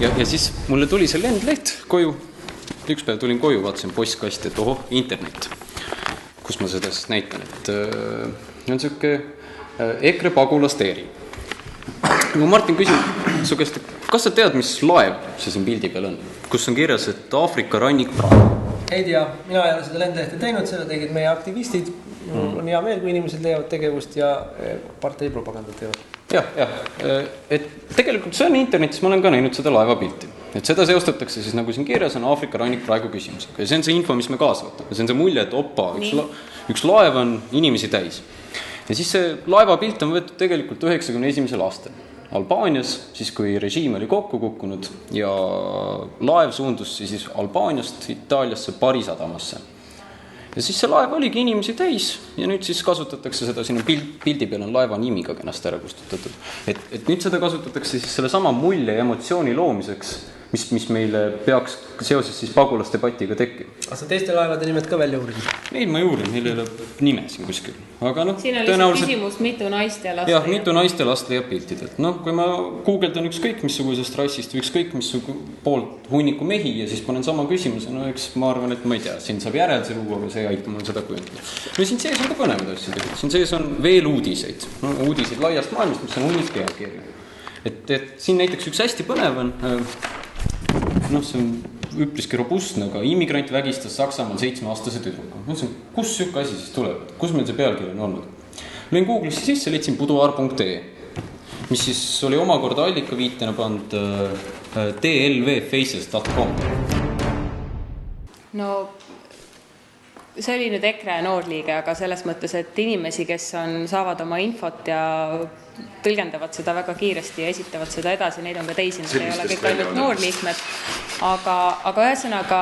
ja siis mulle tuli see lendleht koju. Üks päev tulin koju, vaatasin postkasti, et ohoh, internet. Kus ma seda siis näitan, et on siuke EKRE pagulaste eri. Kui Martin küsin su käest, kas sa tead, mis laev see siin pildi peal on? Kus on kirjas, et Aafrika rannik praegu? Ei tea, mina ei ole seda lendlehte teinud, seda tegid meie aktivistid. Mul on hea meel, kui inimesed leiavad tegevust ja partei propagandat teevad. Jah, et tegelikult see on internetis, ma olen ka näinud seda laevapilti. Et seda seostatakse siis, nagu siin kirjas on Aafrika rannik praegu küsimusega. Ja see on see info, mis me kaasa võtame. See on see mulje, et opa, üks laev on inimesi täis. Ja siis see laevapilt on võetud tegelikult 91. aastal Albaanias, siis kui režiim oli kokku kukkunud ja laev suundus siis Albaaniast Itaaliasse Parisadamasse. Ja siis see laev oligi inimesi täis ja nüüd siis kasutatakse seda, siin on pildi peal on laeva nimiga kenasti ära kustutatud. Et nüüd seda kasutatakse siis selle sama mulje ja emotsiooni loomiseks, mis meile peaks seoses siis pagulasdebatiga tekkima. Kas sa teiste laevade nimed ka välja uurid? Ei, ma ei uurin, meil ei ole nime siin kuskil. Aga siin on lihtsalt küsimus, mitu naist ja last. Jah, mitu naist ja last leiab piltidelt. Kui ma guugeldan ükskõik missugusest rassist või ükskõik poolt hunniku mehi ja siis panen sama küsimuse, eks ma arvan, et ma ei tea, siin saab järelduse luua, aga see ei aita mul seda kujundada. Siin sees on ka põnevad asju tegelikult. Siin sees on veel uudiseid. Uudiseid laiast maailmast, mis on uudiskeelkirja. Et siin näiteks üks hästi põnev on see on üpriski robustne, aga immigrant vägistas Saksamaal 7-aastase tüdruku. Mõtlesin, kus siuke asi siis tuleb? Kus meil see pealkiri on olnud? Lõin Google'isse sisse, leidsin buduar.ee, mis siis oli omakorda allikaviitena pand tlvfaces.com. No see oli nüüd EKRE noorliige, aga selles mõttes, et inimesi, kes saavad oma infot ja tõlgendavad seda väga kiiresti ja esitavad seda edasi, neid on ka teisi, nad ei ole kõik ainult noorliikmed. Aga ühesõnaga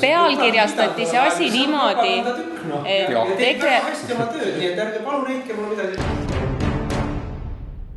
pealkirjastati see asi niimoodi, et EKRE...